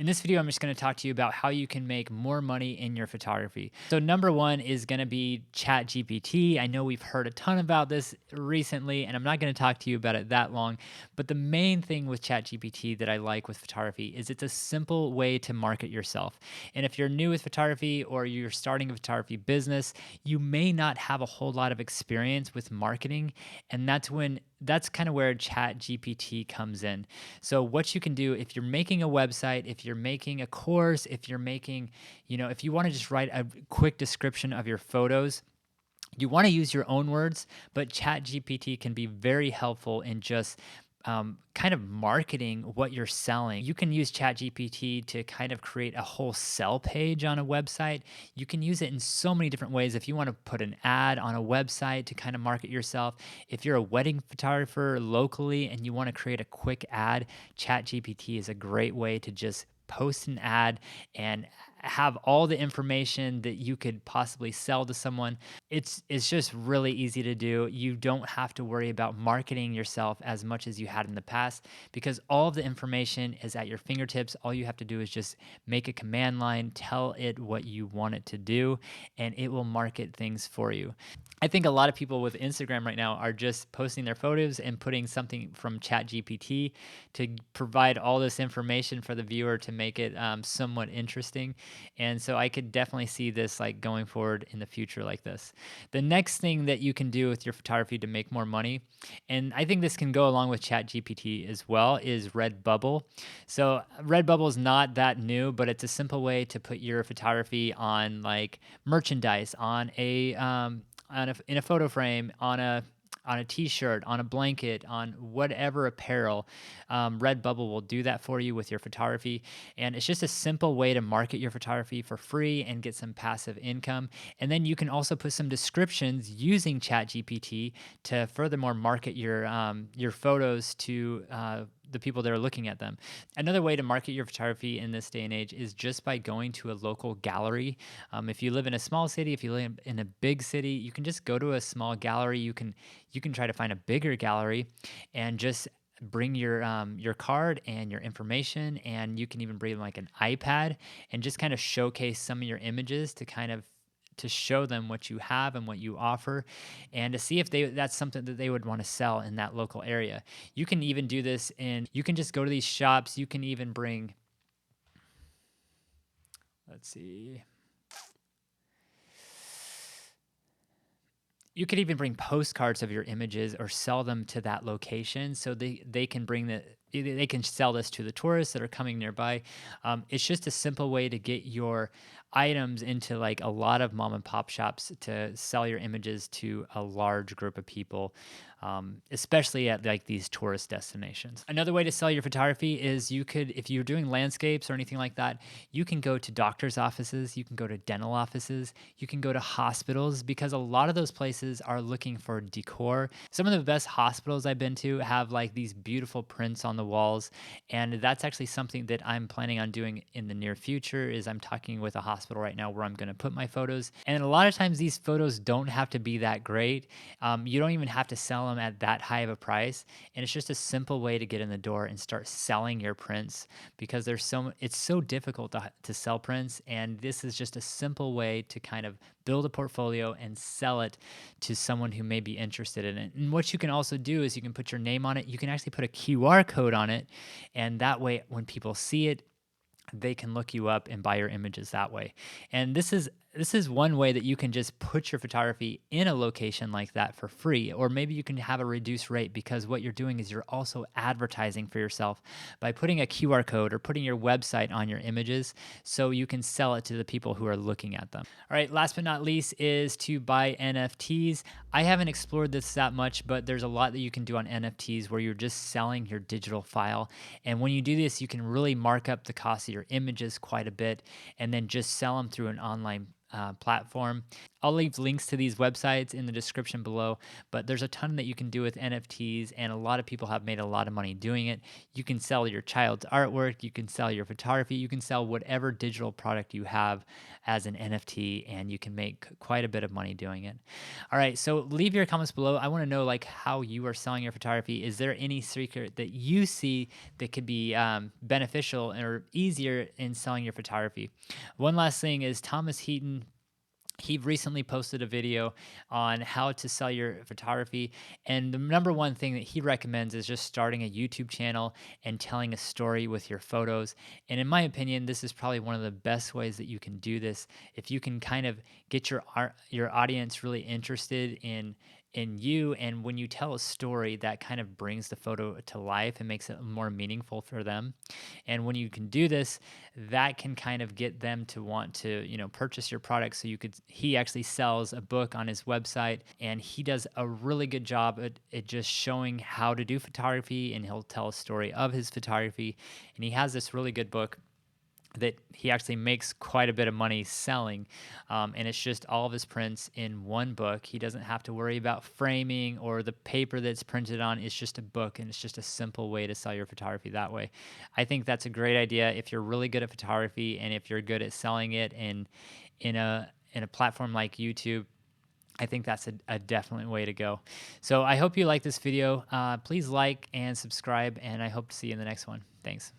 In this video, I'm just going to talk to you about how you can make more money in your photography. So number one is going to be ChatGPT. I know we've heard a ton about this recently, and I'm not going to talk to you about it that long. But the main thing with ChatGPT that I like with photography is it's a simple way to market yourself. And if you're new with photography or you're starting a photography business, you may not have a whole lot of experience with marketing. And that's kind of where ChatGPT comes in. So what you can do if you're making a website, if you're making a course, if you're making, if you want to just write a quick description of your photos, you want to use your own words, but ChatGPT can be very helpful in just kind of marketing what you're selling. You can use ChatGPT to kind of create a whole sell page on a website. You can use it in so many different ways. If you want to put an ad on a website to kind of market yourself, if you're a wedding photographer locally and you want to create a quick ad, ChatGPT is a great way to just post an ad and have all the information that you could possibly sell to someone. It's just really easy to do. You don't have to worry about marketing yourself as much as you had in the past because all of the information is at your fingertips. All you have to do is just make a command line, tell it what you want it to do, and it will market things for you. I think a lot of people with Instagram right now are just posting their photos and putting something from ChatGPT to provide all this information for the viewer to make it somewhat interesting. And so I could definitely see this like going forward in the future like this. The next thing that you can do with your photography to make more money, and I think this can go along with ChatGPT as well, is Redbubble. So Redbubble is not that new, but it's a simple way to put your photography on like merchandise, in a photo frame, on a t-shirt, on a blanket, on whatever apparel. Redbubble will do that for you with your photography. And it's just a simple way to market your photography for free and get some passive income. And then you can also put some descriptions using ChatGPT to furthermore market your photos to the people that are looking at them. Another way to market your photography in this day and age is just by going to a local gallery. If you live in a small city, if you live in a big city, you can just go to a small gallery. You can try to find a bigger gallery and just bring your card and your information, and you can even bring like an iPad and just kind of showcase some of your images to show them what you have and what you offer and to see if that's something that they would want to sell in that local area. You can even do this you can just go to these shops. You can even bring, let's see, you could even bring postcards of your images or sell them to that location so they can they can sell this to the tourists that are coming nearby. It's just a simple way to get your items into like a lot of mom and pop shops to sell your images to a large group of people, especially at like these tourist destinations. Another way to sell your photography is if you're doing landscapes or anything like that, you can go to doctor's offices, you can go to dental offices, you can go to hospitals because a lot of those places are looking for decor. Some of the best hospitals I've been to have like these beautiful prints on the walls, and that's actually something that I'm planning on doing in the near future. Is I'm talking with a hospital right now where I'm going to put my photos, and a lot of times these photos don't have to be that great. You don't even have to sell them at that high of a price, and it's just a simple way to get in the door and start selling your prints because it's so difficult to sell prints, and this is just a simple way to kind of build a portfolio and sell it to someone who may be interested in it. And what you can also do is you can put your name on it. You can actually put a QR code on it, and that way when people see it, they can look you up and buy your images that way. And this is one way that you can just put your photography in a location like that for free, or maybe you can have a reduced rate because what you're doing is you're also advertising for yourself by putting a QR code or putting your website on your images so you can sell it to the people who are looking at them. All right, last but not least is to buy NFTs. I haven't explored this that much, but there's a lot that you can do on NFTs where you're just selling your digital file. And when you do this, you can really mark up the cost of your images quite a bit and then just sell them through an online platform. I'll leave links to these websites in the description below, but there's a ton that you can do with NFTs, and a lot of people have made a lot of money doing it. You can sell your child's artwork, you can sell your photography, you can sell whatever digital product you have as an NFT, and you can make quite a bit of money doing it. All right, so leave your comments below. I want to know like how you are selling your photography. Is there any secret that you see that could be beneficial or easier in selling your photography? One last thing is Thomas Heaton, he recently posted a video on how to sell your photography. And the number one thing that he recommends is just starting a YouTube channel and telling a story with your photos. And in my opinion, this is probably one of the best ways that you can do this. If you can kind of get your audience really interested in you, and when you tell a story, that kind of brings the photo to life and makes it more meaningful for them. And when you can do this, that can kind of get them to want to, purchase your product. So he actually sells a book on his website, and he does a really good job at just showing how to do photography, and he'll tell a story of his photography. And he has this really good book that he actually makes quite a bit of money selling. And it's just all of his prints in one book. He doesn't have to worry about framing or the paper that's printed on. It's just a book, and it's just a simple way to sell your photography that way. I think that's a great idea if you're really good at photography, and if you're good at selling it in a platform like YouTube. I think that's a definite way to go. So I hope you like this video. Please like and subscribe, and I hope to see you in the next one. Thanks.